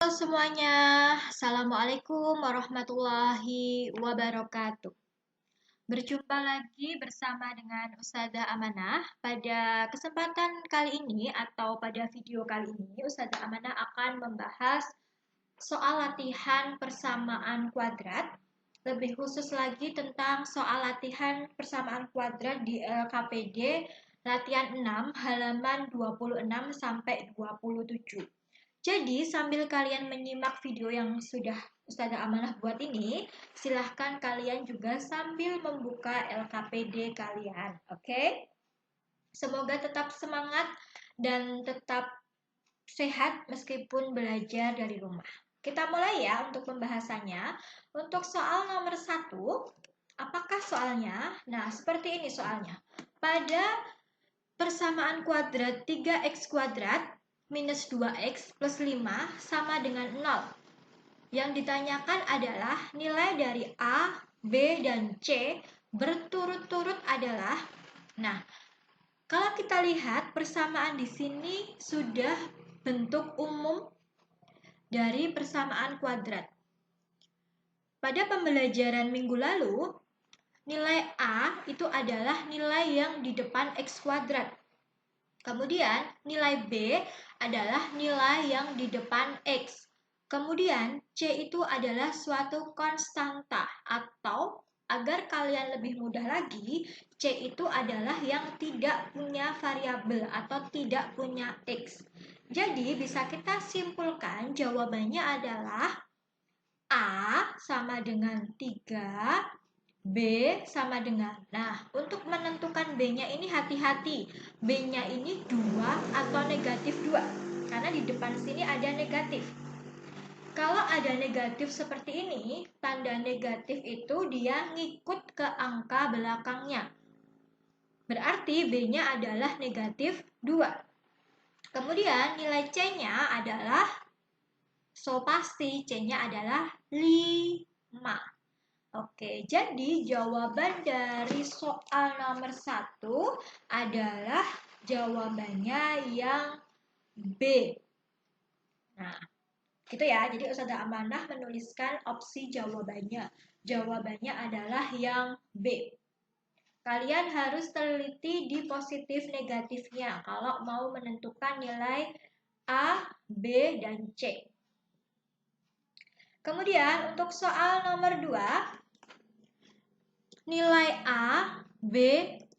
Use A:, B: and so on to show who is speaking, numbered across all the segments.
A: Halo semuanya, Assalamualaikum warahmatullahi wabarakatuh. Berjumpa lagi bersama dengan Ustazah Amanah. Pada kesempatan kali ini atau pada video kali ini, Ustazah Amanah akan membahas soal latihan persamaan kuadrat. Lebih khusus lagi tentang soal latihan persamaan kuadrat di LKPD latihan 6 halaman 26 sampai 27. Jadi, sambil kalian menyimak video yang sudah Ustazah Amanah buat ini, silahkan kalian juga sambil membuka LKPD kalian. Oke? Semoga tetap semangat dan tetap sehat meskipun belajar dari rumah. Kita mulai ya untuk pembahasannya. Untuk soal nomor 1, apakah soalnya? Nah, seperti ini soalnya. Pada persamaan kuadrat 3x kuadrat minus 2x plus 5 sama dengan 0. Yang ditanyakan adalah nilai dari A, B, dan C berturut-turut adalah. Nah, kalau kita lihat persamaan di sini sudah bentuk umum dari persamaan kuadrat. Pada pembelajaran minggu lalu, nilai A itu adalah nilai yang di depan X kuadrat. Kemudian nilai B adalah nilai yang di depan X. Kemudian C itu adalah suatu konstanta atau agar kalian lebih mudah lagi, C itu adalah yang tidak punya variabel atau tidak punya X. Jadi bisa kita simpulkan jawabannya adalah A sama dengan 3, B sama dengan. Nah, untuk menentukan B-nya ini hati-hati. B-nya ini 2 atau negatif 2. Karena di depan sini ada negatif. Kalau ada negatif seperti ini, tanda negatif itu dia ngikut ke angka belakangnya. Berarti B-nya adalah negatif 2. Kemudian nilai C-nya adalah, so pasti C-nya adalah 5. Oke, jadi jawaban dari soal nomor 1 adalah jawabannya yang B. Nah, gitu ya. Jadi Ustazah Amanah menuliskan opsi jawabannya. Jawabannya adalah yang B. Kalian harus teliti di positif negatifnya kalau mau menentukan nilai A, B, dan C. Kemudian untuk soal nomor 2, nilai A, B,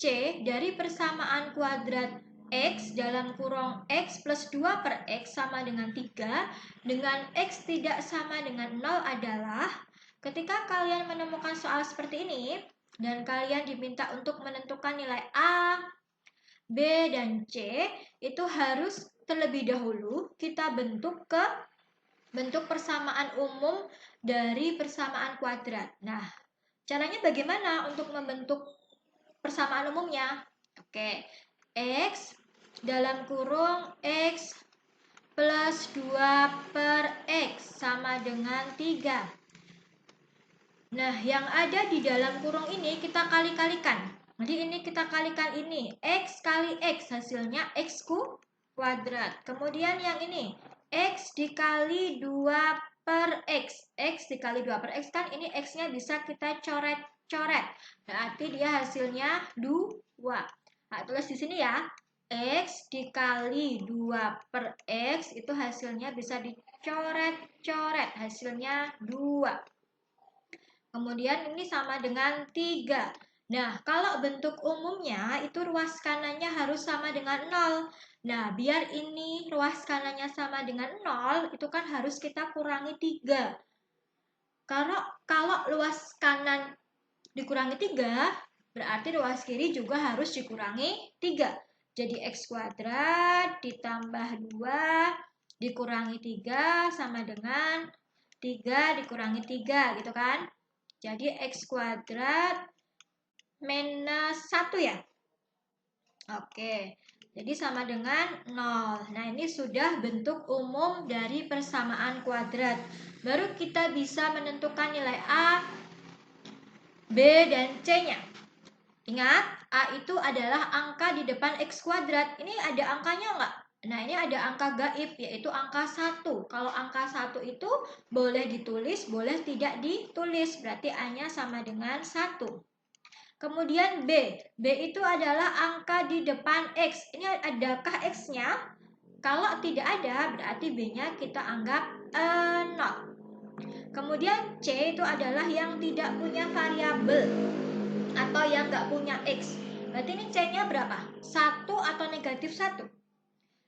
A: C dari persamaan kuadrat X dalam kurung X plus 2 per X sama dengan 3 dengan X tidak sama dengan 0 adalah ketika kalian menemukan soal seperti ini dan kalian diminta untuk menentukan nilai A, B, dan C, itu harus terlebih dahulu kita bentuk ke bentuk persamaan umum dari persamaan kuadrat. Nah, caranya bagaimana untuk membentuk persamaan umumnya? Oke, X dalam kurung X plus 2 per X sama dengan 3. Nah, yang ada di dalam kurung ini kita kali-kalikan. Jadi ini kita kalikan ini. X kali X hasilnya X kuadrat. Kemudian yang ini X dikali 2 per X. X dikali 2 per X kan ini X-nya bisa kita coret-coret. Berarti dia hasilnya 2. Nah, tulis di sini ya. X dikali 2 per X itu hasilnya bisa dicoret-coret. Hasilnya 2. Kemudian ini sama dengan 3. Nah, kalau bentuk umumnya itu ruas kanannya harus sama dengan 0. Nah, biar ini ruas kanannya sama dengan 0, itu kan harus kita kurangi 3. Kalau luas kanan dikurangi 3, berarti ruas kiri juga harus dikurangi 3. Jadi X kuadrat ditambah 2 dikurangi 3 sama dengan 3 dikurangi 3, gitu kan? Jadi X kuadrat minus 1 ya. Oke, jadi sama dengan 0. Nah, ini sudah bentuk umum dari persamaan kuadrat. Baru kita bisa menentukan nilai A, B, dan C-nya. Ingat, A itu adalah angka di depan X kuadrat. Ini ada angkanya enggak? Nah, ini ada angka gaib, yaitu angka 1. Kalau angka 1 itu boleh ditulis, boleh tidak ditulis. Berarti A-nya sama dengan 1. Kemudian B. B itu adalah angka di depan X. Ini adakah X-nya? Kalau tidak ada, berarti B-nya kita anggap 0. Kemudian C itu adalah yang tidak punya variabel atau yang nggak punya X. Berarti ini C-nya berapa? 1 atau negatif 1?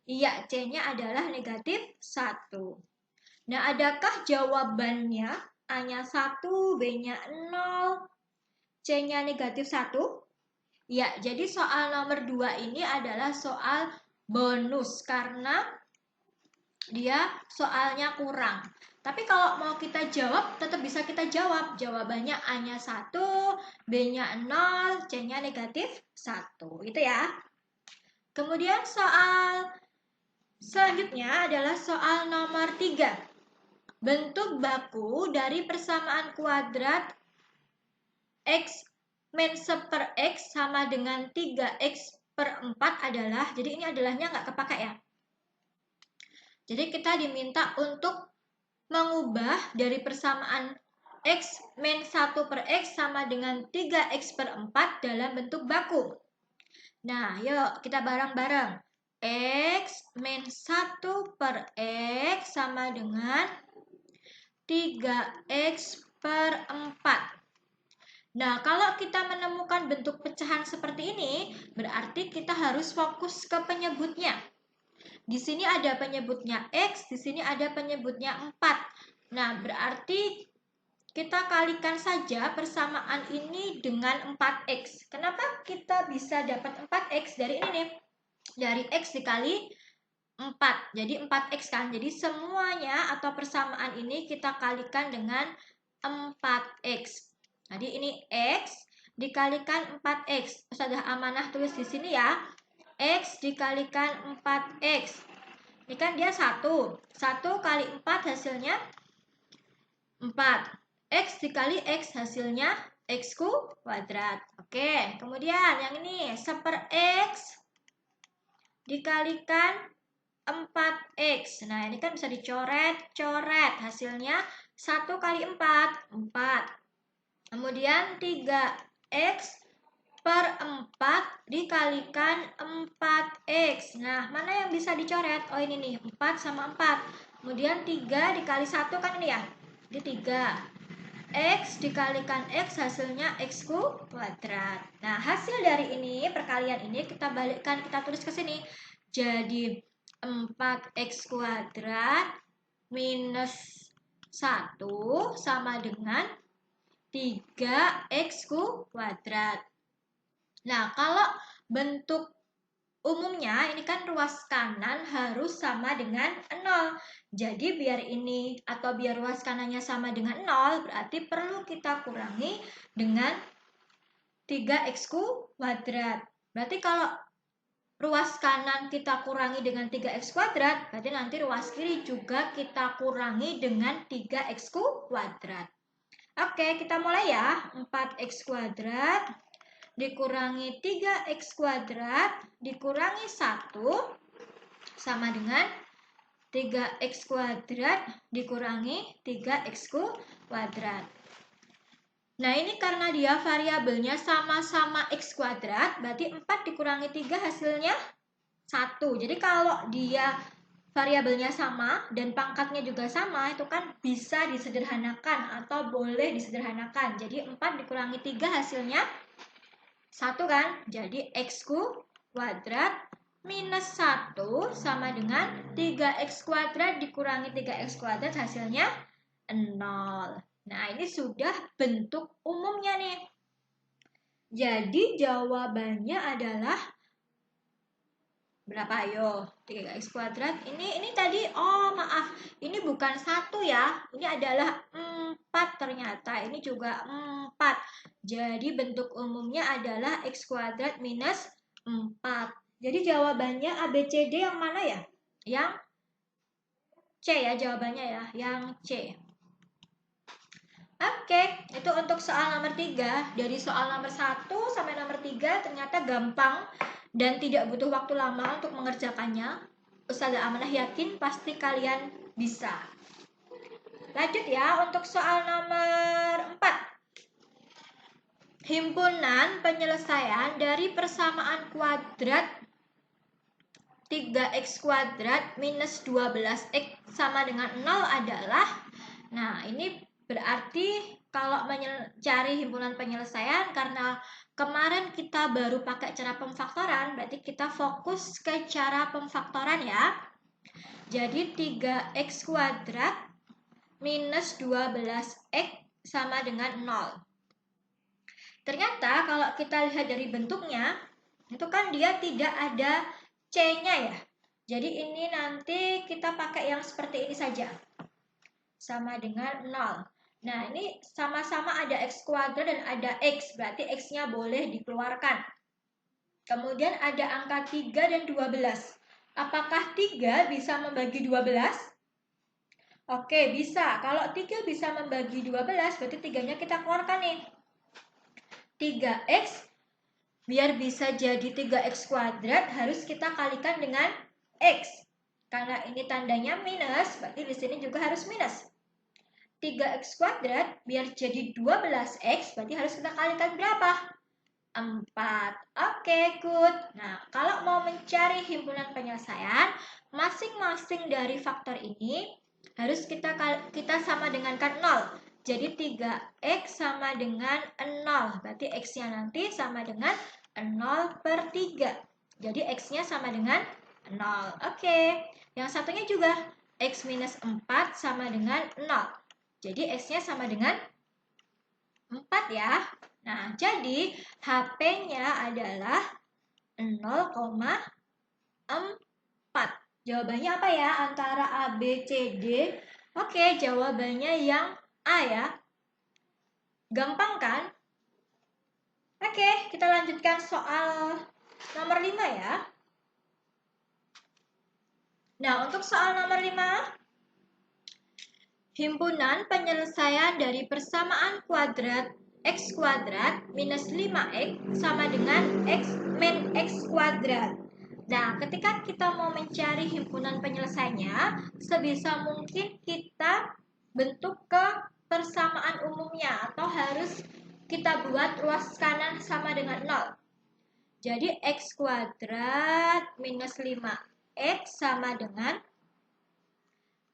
A: Iya, C-nya adalah negatif 1. Nah, adakah jawabannya A-nya 1, B-nya 0, C-nya negatif 1? Ya, jadi soal nomor 2 ini adalah soal bonus karena dia soalnya kurang. Tapi kalau mau kita jawab, tetap bisa kita jawab. Jawabannya A-nya 1, B-nya 0, C-nya negatif 1. Gitu ya. Kemudian soal selanjutnya adalah soal nomor 3. Bentuk baku dari persamaan kuadrat X min 1 per X sama dengan 3X per 4 adalah, jadi ini adalahnya nggak kepakai ya. Jadi kita diminta untuk mengubah dari persamaan X min 1 per X sama dengan 3X per 4 dalam bentuk baku. Nah, yuk kita bareng-bareng. X min 1 per X sama dengan 3X per 4. Nah, kalau kita menemukan bentuk pecahan seperti ini, berarti kita harus fokus ke penyebutnya. Di sini ada penyebutnya X, di sini ada penyebutnya 4. Nah, berarti kita kalikan saja persamaan ini dengan 4X. Kenapa kita bisa dapat 4X? Dari ini nih. Dari X dikali 4. Jadi 4X kan. Jadi semuanya atau persamaan ini kita kalikan dengan 4X. Jadi ini X dikalikan 4X. Ustazah Amanah tulis di sini ya. X dikalikan 4X. Ini kan dia 1. 1 kali 4 hasilnya 4. X dikali X hasilnya X kuadrat. Oke, kemudian yang ini 1 per X dikalikan 4X. Nah, ini kan bisa dicoret-coret. Hasilnya 1 kali 4, 4. Kemudian 3X per 4 dikalikan 4X. Nah, mana yang bisa dicoret? Oh, ini nih, 4 sama 4. Kemudian 3 dikali 1 kan ini ya? Jadi 3. X dikalikan X hasilnya X kuadrat. Nah, hasil dari ini, perkalian ini kita balikkan, kita tulis ke sini. Jadi 4X kuadrat minus 1 sama dengan 3X kuadrat. Nah, kalau bentuk umumnya ini kan ruas kanan harus sama dengan 0. Jadi biar ini atau biar ruas kanannya sama dengan 0, berarti perlu kita kurangi dengan 3X kuadrat. Berarti kalau ruas kanan kita kurangi dengan 3X kuadrat, berarti nanti ruas kiri juga kita kurangi dengan 3X kuadrat. Oke, kita mulai ya. 4X kuadrat dikurangi 3X kuadrat dikurangi 1 sama dengan 3X kuadrat dikurangi 3X kuadrat. Nah, ini karena dia variabelnya sama-sama X kuadrat, berarti 4 dikurangi 3 hasilnya 1. Jadi kalau dia variabelnya sama dan pangkatnya juga sama, itu kan bisa disederhanakan atau boleh disederhanakan. Jadi 4 dikurangi 3 hasilnya 1 kan? Jadi X kuadrat minus 1 sama dengan 3X kuadrat dikurangi 3X kuadrat hasilnya 0. Nah, ini sudah bentuk umumnya nih. Jadi jawabannya adalah berapa? Ayo, 3X kuadrat. Ini tadi, oh maaf, ini bukan 1 ya. Ini adalah 4 ternyata. Ini juga 4. Jadi bentuk umumnya adalah X kuadrat minus 4. Jadi jawabannya ABCD yang mana ya? Yang C ya jawabannya ya. Yang C. Oke, itu untuk soal nomor 3. Dari soal nomor 1 sampai nomor 3 ternyata gampang dan tidak butuh waktu lama untuk mengerjakannya. Ustazah Amanah yakin pasti kalian bisa. Lanjut ya untuk soal nomor 4. Himpunan penyelesaian dari persamaan kuadrat 3x kuadrat minus 12x sama dengan 0 adalah, nah ini berarti kalau mencari himpunan penyelesaian, karena kemarin kita baru pakai cara pemfaktoran, berarti kita fokus ke cara pemfaktoran ya. Jadi 3x kuadrat minus 12x sama dengan 0. Ternyata kalau kita lihat dari bentuknya, itu kan dia tidak ada C-nya ya. Jadi ini nanti kita pakai yang seperti ini saja. Sama dengan 0. Nah, ini sama-sama ada x kuadrat dan ada x, berarti x-nya boleh dikeluarkan. Kemudian ada angka 3 dan 12. Apakah 3 bisa membagi 12? Oke, bisa. Kalau 3 bisa membagi 12, berarti 3-nya kita keluarkan nih. 3x biar bisa jadi 3x kuadrat harus kita kalikan dengan x. Karena ini tandanya minus, berarti di sini juga harus minus. 3x kuadrat biar jadi 12x, berarti harus kita kalikan berapa? 4. Oke, good. Nah, kalau mau mencari himpunan penyelesaian, masing-masing dari faktor ini harus kita sama dengankan 0. Jadi 3x sama dengan 0. Berarti x-nya nanti sama dengan 0 per 3. Jadi x-nya sama dengan 0. Oke. Yang satunya juga x minus 4 sama dengan 0. Jadi x-nya sama dengan 4 ya. Nah, jadi HP-nya adalah 0,4. Jawabannya apa ya? Antara A, B, C, D. Oke, jawabannya yang A ya. Gampang kan? Oke, kita lanjutkan soal nomor 5 ya. Nah, untuk soal nomor 5, himpunan penyelesaian dari persamaan kuadrat x kuadrat minus 5x sama dengan x min x kuadrat. Nah, ketika kita mau mencari himpunan penyelesaiannya, sebisa mungkin kita bentuk ke persamaan umumnya, atau harus kita buat ruas kanan sama dengan 0. Jadi x kuadrat minus 5x sama dengan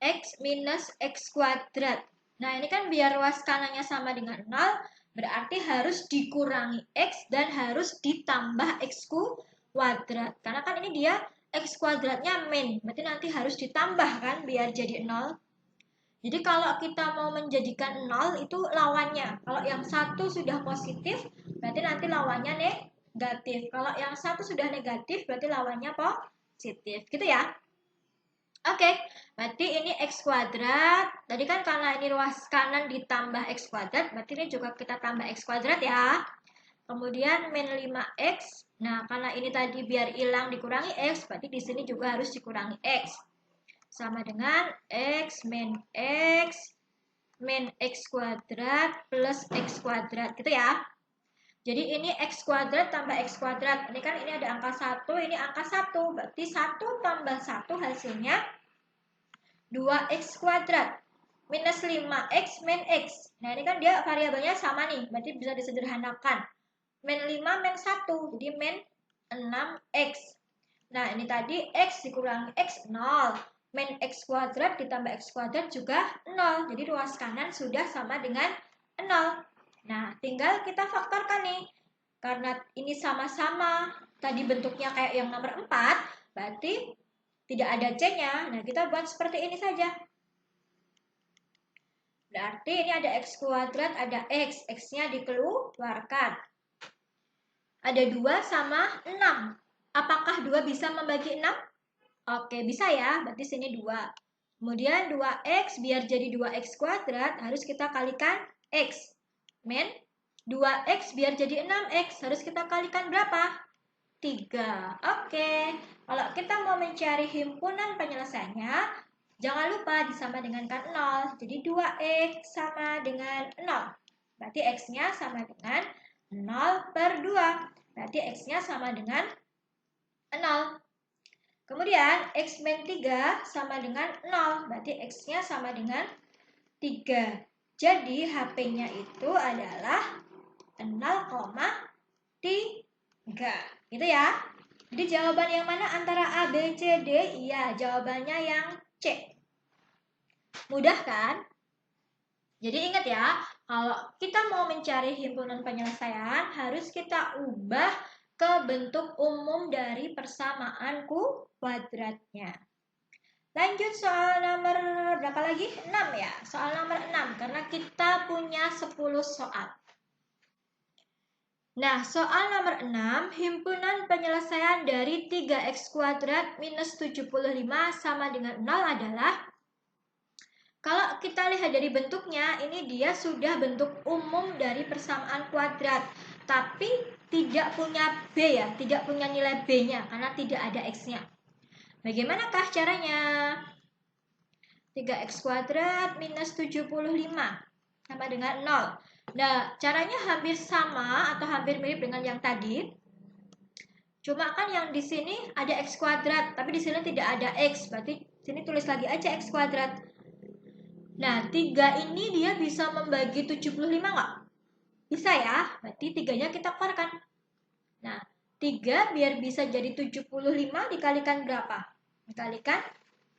A: x minus x kuadrat. Nah, ini kan biar ruas kanannya sama dengan 0, berarti harus dikurangi x dan harus ditambah x kuadrat. Karena kan ini dia x kuadratnya min, berarti nanti harus ditambah kan biar jadi 0. Jadi kalau kita mau menjadikan 0 itu lawannya. Kalau yang satu sudah positif, berarti nanti lawannya negatif. Kalau yang satu sudah negatif, berarti lawannya positif. Gitu ya. Oke, berarti ini x kuadrat. Tadi kan karena ini ruas kanan ditambah x kuadrat, berarti ini juga kita tambah x kuadrat ya. Kemudian min 5x. Nah, karena ini tadi biar hilang dikurangi x, berarti di sini juga harus dikurangi x. Sama dengan x min x kuadrat plus x kuadrat, gitu ya. Jadi ini x kuadrat tambah x kuadrat. Ini kan ini ada angka 1, ini angka 1. Berarti 1 tambah 1 hasilnya 2x kuadrat. Minus 5x min x. Nah, ini kan dia variabelnya sama nih. Berarti bisa disederhanakan. Min 5 min 1. Jadi min 6x. Nah, ini tadi x dikurangi x 0. Min x kuadrat ditambah x kuadrat juga 0. Jadi ruas kanan sudah sama dengan 0. Nah, tinggal kita faktorkan nih. Karena ini sama-sama tadi bentuknya kayak yang nomor 4, berarti tidak ada C-nya. Nah, kita buat seperti ini saja. Berarti ini ada x kuadrat, ada x. X-nya dikeluarkan. Ada 2 sama 6. Apakah 2 bisa membagi 6? Oke, bisa ya. Berarti sini 2. Kemudian 2x biar jadi 2x kuadrat harus kita kalikan x. Min 2x biar jadi 6x harus kita kalikan berapa? 3. Oke. Kalau kita mau mencari himpunan penyelesaiannya, jangan lupa disama dengankan 0. Jadi 2x sama dengan 0. Berarti x-nya sama dengan 0 per 2. Berarti x-nya sama dengan 0. Kemudian X min 3 sama dengan 0. Berarti X-nya sama dengan 3. Jadi HP-nya itu adalah 0,3. Gitu ya. Jadi jawaban yang mana antara A, B, C, D? Iya, jawabannya yang C. Mudah kan? Jadi ingat ya, kalau kita mau mencari himpunan penyelesaian, harus kita ubah ke bentuk umum dari persamaan kuadratnya. Lanjut soal nomor berapa lagi? 6 ya. Soal nomor 6 karena kita punya 10 soal. Nah, soal nomor 6, himpunan penyelesaian dari 3x kuadrat minus 75 sama dengan 0 adalah, kalau kita lihat dari bentuknya, ini dia sudah bentuk umum dari persamaan kuadrat. Tapi tidak punya B ya, tidak punya nilai B-nya karena tidak ada X-nya. Bagaimanakah caranya? 3x kuadrat minus 75 sama dengan 0. Nah, caranya hampir sama atau hampir mirip dengan yang tadi. Cuma kan yang di sini ada x kuadrat, tapi di sini tidak ada x. Berarti sini tulis lagi aja x kuadrat. Nah, 3 ini dia bisa membagi 75 nggak? Bisa ya, berarti 3-nya kita keluarkan. Nah, 3 biar bisa jadi 75 dikalikan berapa? Dikalikan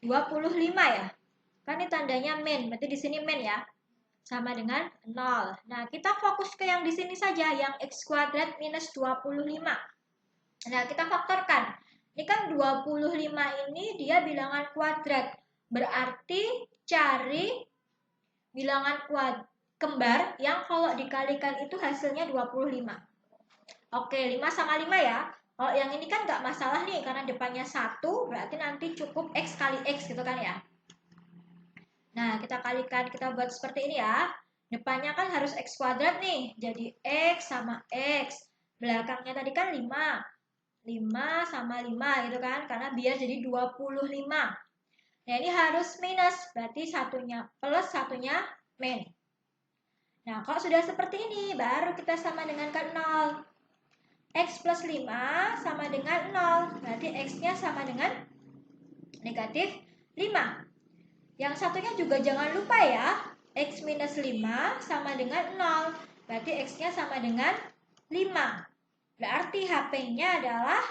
A: 25 ya. Kan ini tandanya min, berarti di sini min ya. Sama dengan 0. Nah, kita fokus ke yang di sini saja, yang x kuadrat minus 25. Nah, kita faktorkan. Ini kan 25 ini dia bilangan kuadrat. Berarti cari bilangan kembar yang kalau dikalikan itu hasilnya 25. Oke, 5 sama 5 ya. Kalau yang ini kan nggak masalah nih, karena depannya 1, berarti nanti cukup X kali X gitu kan ya. Nah, kita kalikan, kita buat seperti ini ya. Depannya kan harus X kuadrat nih, jadi X sama X. Belakangnya tadi kan 5. 5 sama 5 gitu kan, karena biar jadi 25. Nah, ini harus minus, berarti satunya plus, satunya min. Nah, kalau sudah seperti ini, baru kita sama dengan kan 0. X plus 5 sama dengan 0. Berarti X-nya sama dengan negatif 5. Yang satunya juga jangan lupa ya. X minus 5 sama dengan 0. Berarti X-nya sama dengan 5. Berarti HP-nya adalah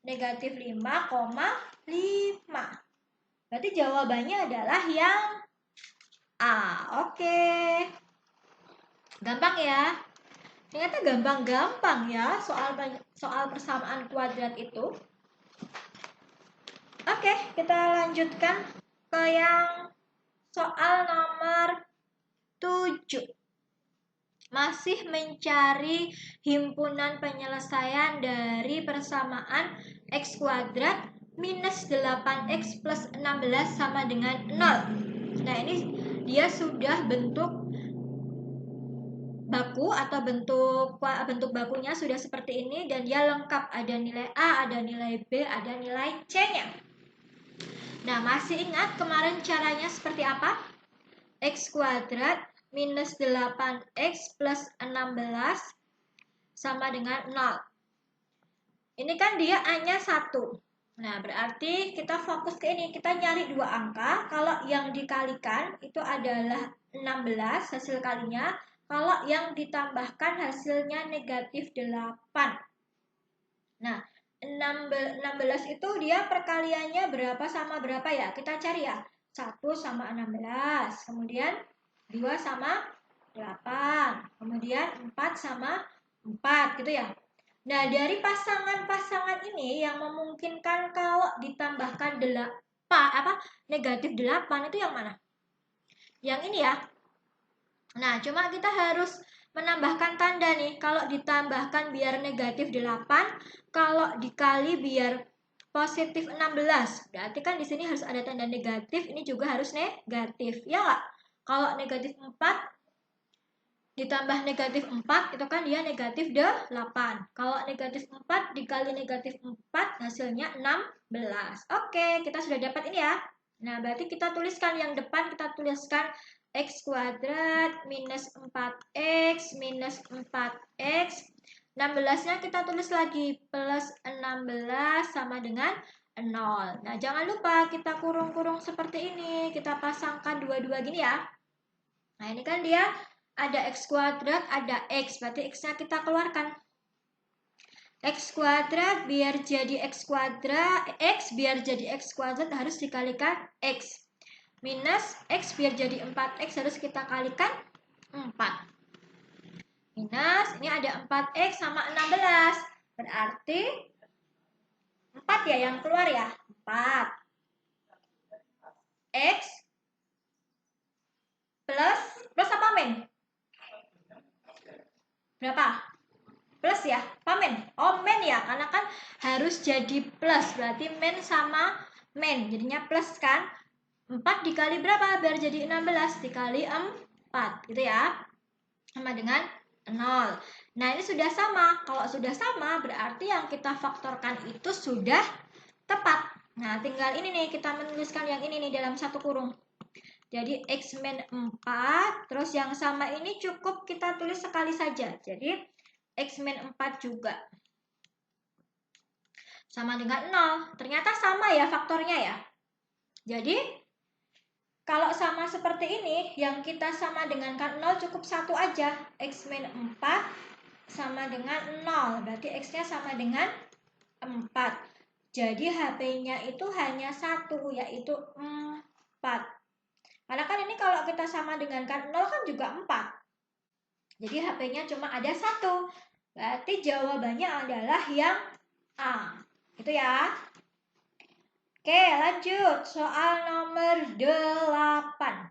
A: negatif 5,5. Berarti jawabannya adalah yang A. Oke. Gampang ya. Ternyata gampang-gampang ya soal persamaan kuadrat itu. Oke, kita lanjutkan ke yang soal nomor 7. Masih mencari himpunan penyelesaian dari persamaan x kuadrat minus 8x plus 16 sama dengan 0. Nah, ini dia sudah bentuk baku atau bentuk bakunya sudah seperti ini dan dia lengkap, ada nilai A, ada nilai B, ada nilai C-nya. Nah, masih ingat kemarin caranya seperti apa? X kuadrat minus 8x plus 16 sama dengan 0. Ini kan dia A-nya 1. Nah, berarti kita fokus ke ini. Kita nyari dua angka. Kalau yang dikalikan itu adalah 16 hasil kalinya. Kalau yang ditambahkan hasilnya negatif 8. Nah, 16 itu dia perkaliannya berapa sama berapa ya? Kita cari ya. 1 sama 16. Kemudian 2 sama 8. Kemudian 4 sama 4 gitu ya. Nah, dari pasangan-pasangan ini yang memungkinkan kalau ditambahkan negatif 8 itu yang mana? Yang ini ya. Nah, cuma kita harus menambahkan tanda nih. Kalau ditambahkan biar negatif 8, kalau dikali biar positif 16. Berarti kan di sini harus ada tanda negatif, ini juga harus negatif. Ya nggak? Kalau negatif 4 ditambah negatif 4 itu kan dia negatif 8. Kalau negatif 4 dikali negatif 4 hasilnya 16. Oke, kita sudah dapat ini ya. Nah, berarti kita tuliskan yang depan, kita tuliskan x kuadrat minus 4x minus 4x 16-nya kita tulis lagi, plus 16 sama dengan 0. Nah, jangan lupa kita kurung-kurung seperti ini. Kita pasangkan dua-dua gini ya. Nah, ini kan dia ada x kuadrat, ada x. Berarti x-nya kita keluarkan. X kuadrat biar jadi x kuadrat, x biar jadi x kuadrat harus dikalikan x. Minus x biar jadi 4x harus kita kalikan 4. Minus, ini ada 4x sama 16. Berarti 4 ya yang keluar ya. 4. X plus apa men? Berapa? Plus ya, apa men? Oh men ya, karena kan harus jadi plus, berarti men sama men, jadinya plus kan. 4 dikali berapa? Biar jadi 16 dikali 4, gitu ya. Sama dengan 0. Nah, ini sudah sama. Kalau sudah sama, berarti yang kita faktorkan itu sudah tepat. Nah, tinggal ini nih, kita menuliskan yang ini nih dalam satu kurung. Jadi, X min 4, terus yang sama ini cukup kita tulis sekali saja. Jadi, X min 4 juga. Sama dengan 0. Ternyata sama ya faktornya ya. Jadi, kalau sama seperti ini, yang kita sama dengan 0 cukup satu aja. X min 4 sama dengan 0. Berarti X-nya sama dengan 4. Jadi HP-nya itu hanya satu, yaitu 4. Karena kan ini kalau kita sama dengan 0 kan juga 4. Jadi HP-nya cuma ada satu. Berarti jawabannya adalah yang A. Itu ya. Oke, lanjut. Soal nomor 8.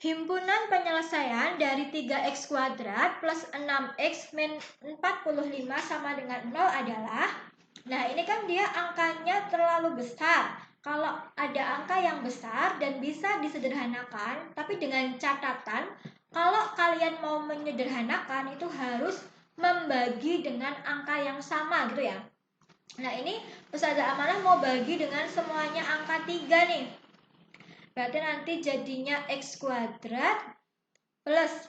A: Himpunan penyelesaian dari 3x kuadrat plus 6x min 45 sama dengan 0 adalah, nah ini kan dia angkanya terlalu besar. Kalau ada angka yang besar dan bisa disederhanakan, tapi dengan catatan, kalau kalian mau menyederhanakan itu harus membagi dengan angka yang sama gitu ya. Nah ini Ustazah Amanah mau bagi dengan semuanya angka 3 nih. Berarti nanti jadinya x kuadrat plus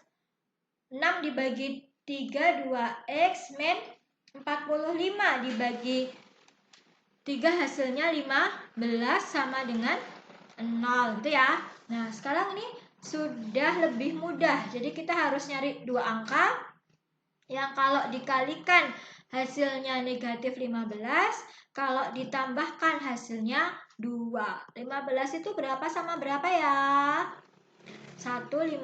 A: 6 dibagi 3, 2x min 45 dibagi 3 hasilnya 15 sama dengan 0 gitu ya. Nah sekarang ini sudah lebih mudah. Jadi kita harus nyari dua angka yang kalau dikalikan hasilnya negatif 15, kalau ditambahkan hasilnya 2. 15 itu berapa sama berapa ya? 1, 15.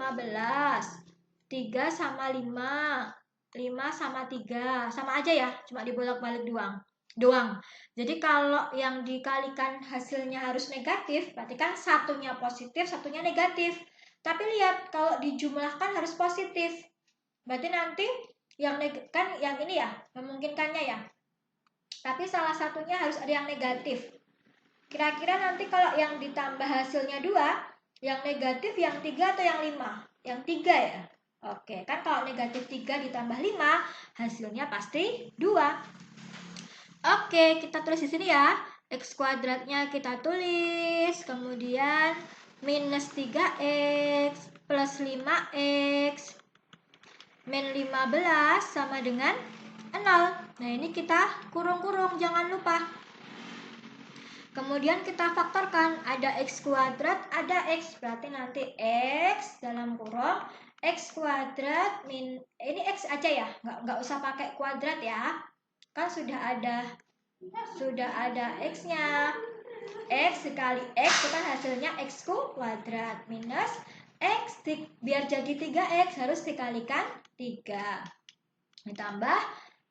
A: 3 sama 5. 5 sama 3. Sama aja ya, cuma dibolak-balik doang. Jadi kalau yang dikalikan hasilnya harus negatif, berarti kan satunya positif, satunya negatif. Tapi lihat, kalau dijumlahkan harus positif. Berarti nanti yang kan yang ini ya, memungkinkannya ya. Tapi salah satunya harus ada yang negatif. Kira-kira nanti kalau yang ditambah hasilnya 2, yang negatif yang 3 atau yang 5? Yang 3 ya. Oke, kan kalau negatif 3 ditambah 5, hasilnya pasti 2. Oke, kita tulis di sini ya. X kuadratnya kita tulis, kemudian minus 3x plus 5x min 15 sama dengan 0. Nah, ini kita kurung-kurung, jangan lupa. Kemudian kita faktorkan, ada x kuadrat, ada x. Berarti nanti x dalam kurung x kuadrat min, ini x aja ya, nggak usah pakai kuadrat ya. Kan sudah ada x-nya. X dikali x itu kan hasilnya x kuadrat minus x biar jadi 3x harus dikalikan 3. Ditambah,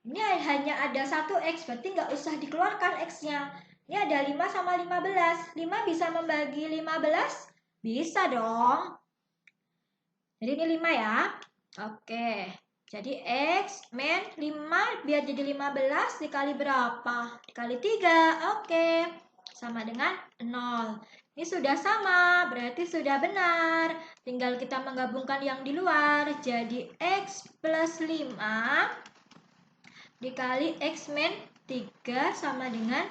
A: ini hanya ada 1x, berarti nggak usah dikeluarkan x-nya. Ini ada 5 sama 15. 5 bisa membagi 15? Bisa dong. Jadi ini 5 ya. Oke. Jadi X min 5 biar jadi 15 dikali berapa? Dikali 3. Oke. Sama dengan 0. Ini sudah sama, berarti sudah benar. Tinggal kita menggabungkan yang di luar. Jadi X plus 5 dikali X min 3 sama dengan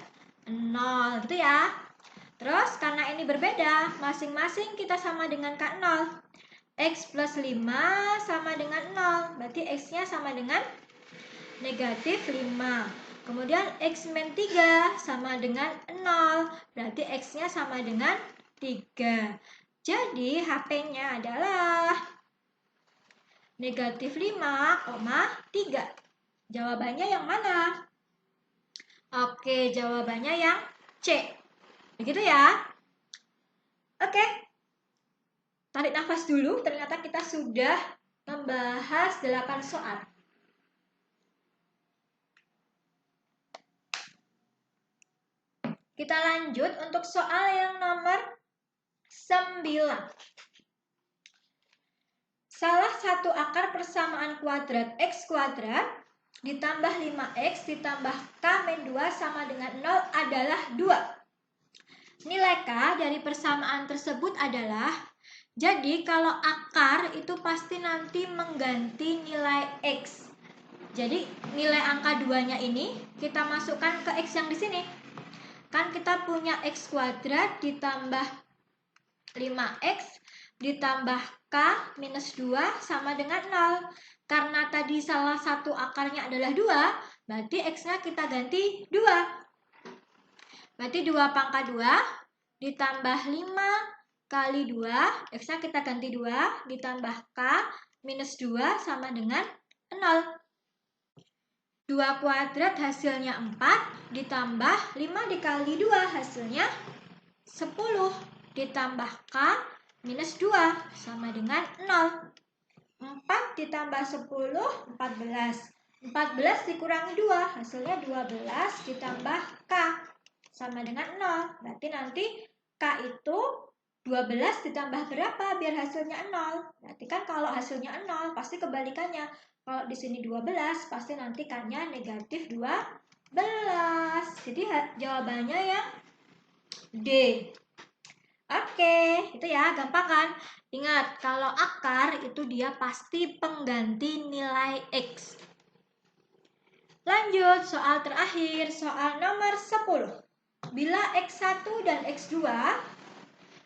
A: 0. Gitu ya. Terus karena ini berbeda, masing-masing kita sama dengan K0. X plus 5 sama dengan 0. Berarti X-nya sama dengan negatif 5. Kemudian X min 3 sama dengan 0. Berarti X-nya sama dengan 3. Jadi HP-nya adalah negatif 5,3. Jawabannya yang mana? Oke, jawabannya yang C. Begitu ya? Oke. Tarik nafas dulu, ternyata kita sudah membahas 8 soal. Kita lanjut untuk soal yang nomor 9. Salah satu akar persamaan kuadrat X kuadrat ditambah 5X ditambah K min 2 sama dengan 0 adalah 2. Nilai K dari persamaan tersebut adalah, jadi kalau akar itu pasti nanti mengganti nilai X. Jadi nilai angka 2-nya ini kita masukkan ke X yang di sini. Kan kita punya X kuadrat ditambah 5X ditambah K minus 2 sama dengan 0. Karena tadi salah satu akarnya adalah 2, berarti X-nya kita ganti 2. Berarti 2 pangkat 2 ditambah 5 kali 2, X-nya kita ganti 2, ditambah K minus 2 sama dengan 0. 2 kuadrat hasilnya 4, ditambah 5 dikali 2 hasilnya 10, ditambah K minus 2 sama dengan 0. 4 ditambah 10, 14. 14 dikurangi 2, hasilnya 12 ditambah K sama dengan 0. Berarti nanti K itu 12 ditambah berapa biar hasilnya 0? Berarti kan kalau hasilnya 0 pasti kebalikannya. Kalau di sini 12 pasti nanti K-nya negatif 12. Jadi jawabannya yang D. Oke, itu ya, gampang kan? Ingat, kalau akar itu dia pasti pengganti nilai X. Lanjut, soal terakhir, soal nomor 10. Bila X1 dan X2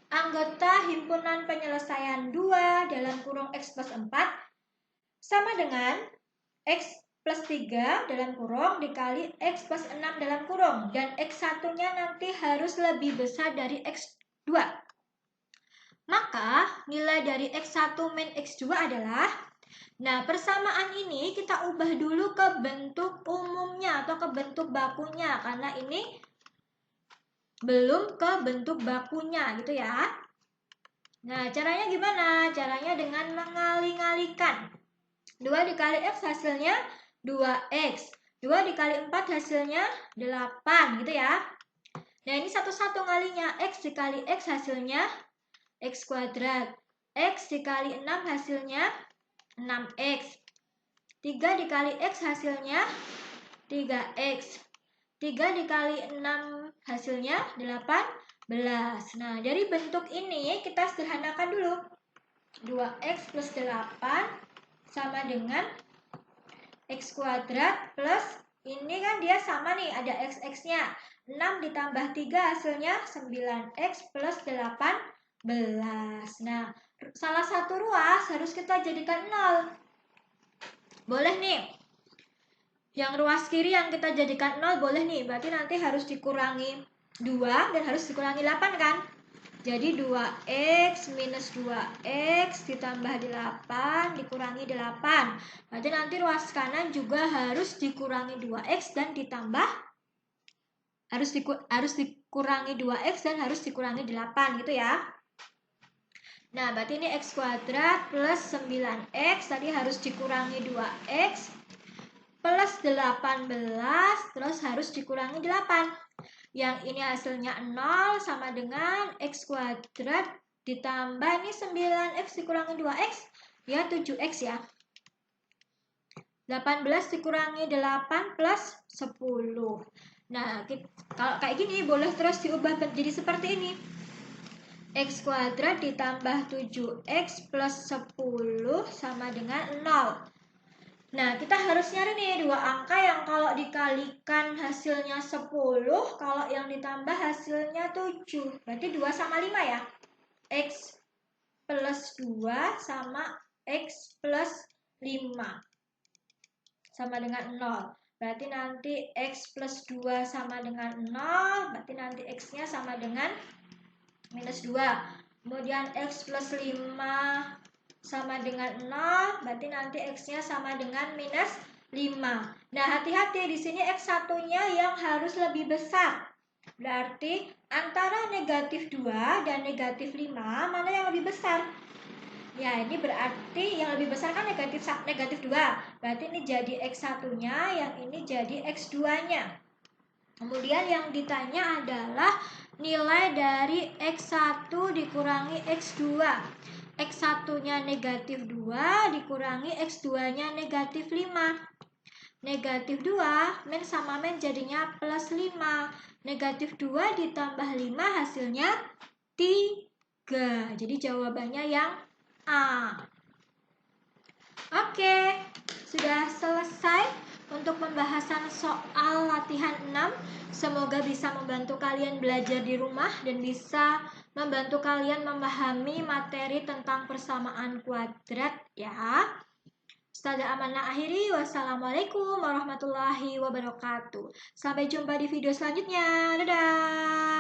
A: anggota himpunan penyelesaian 2 dalam kurung X plus 4 sama dengan X plus 3 dalam kurung dikali X plus 6 dalam kurung. Dan X1-nya nanti harus lebih besar dari X2. Maka nilai dari X1 min X2 adalah, nah persamaan ini kita ubah dulu ke bentuk umumnya atau ke bentuk bakunya. Karena ini belum ke bentuk bakunya gitu ya. Nah caranya gimana? Caranya dengan mengali-ngalikan. 2 dikali X hasilnya 2X. 2 dikali 4 hasilnya 8 gitu ya. Nah ini satu-satu ngalinya. X dikali X hasilnya X kuadrat. X dikali 6 hasilnya 6X. 3 dikali X hasilnya 3X. 3 dikali 6 hasilnya 18. Nah dari bentuk ini kita sederhanakan dulu. 2X plus 8 sama dengan X kuadrat plus, ini kan dia sama nih, ada X-nya. 6 ditambah 3 hasilnya 9X plus 18. Nah, salah satu ruas harus kita jadikan 0. Boleh nih. Yang ruas kiri yang kita jadikan 0 boleh nih. Berarti nanti harus dikurangi 2 dan harus dikurangi 8 kan? Jadi 2X minus 2X ditambah 8 dikurangi 8. Berarti nanti ruas kanan juga harus dikurangi 2X dan ditambah, harus dikurangi 2X dan harus dikurangi 8 gitu ya. Nah, berarti ini X kuadrat plus 9X, tadi harus dikurangi 2X plus 18, terus harus dikurangi 8. Yang ini hasilnya 0 sama dengan X kuadrat ditambah ini 9X dikurangi 2X, ya 7X ya. 18 dikurangi 8 plus 10. Nah, kalau kayak gini boleh terus diubah menjadi seperti ini. X kuadrat ditambah 7X plus 10 sama dengan 0. Nah, kita harus nyari nih dua angka yang kalau dikalikan hasilnya 10, kalau yang ditambah hasilnya 7. Berarti 2 sama 5 ya. X plus X2 sama X plus 5 sama dengan 0. Berarti nanti X plus 2 sama dengan 0, berarti nanti X-nya sama dengan minus 2. Kemudian X plus 5 sama dengan 0, berarti nanti X-nya sama dengan minus 5. Nah, hati-hati di sini X1-nya yang harus lebih besar. Berarti antara negatif 2 dan negatif 5, mana yang lebih besar? Ya, ini berarti yang lebih besar kan negatif 2. Berarti ini jadi X1-nya, yang ini jadi X2-nya. Kemudian yang ditanya adalah nilai dari X1 dikurangi X2. X1-nya negatif 2 dikurangi X2-nya negatif 5. Negatif 2 min sama min jadinya plus 5. Negatif 2 ditambah 5 hasilnya 3. Jadi jawabannya yang A. Oke, sudah selesai untuk pembahasan soal latihan 6. Semoga bisa membantu kalian belajar di rumah dan bisa membantu kalian memahami materi tentang persamaan kuadrat ya. Ustazah Amanah akhiri, wassalamualaikum warahmatullahi wabarakatuh. Sampai jumpa di video selanjutnya. Dadah.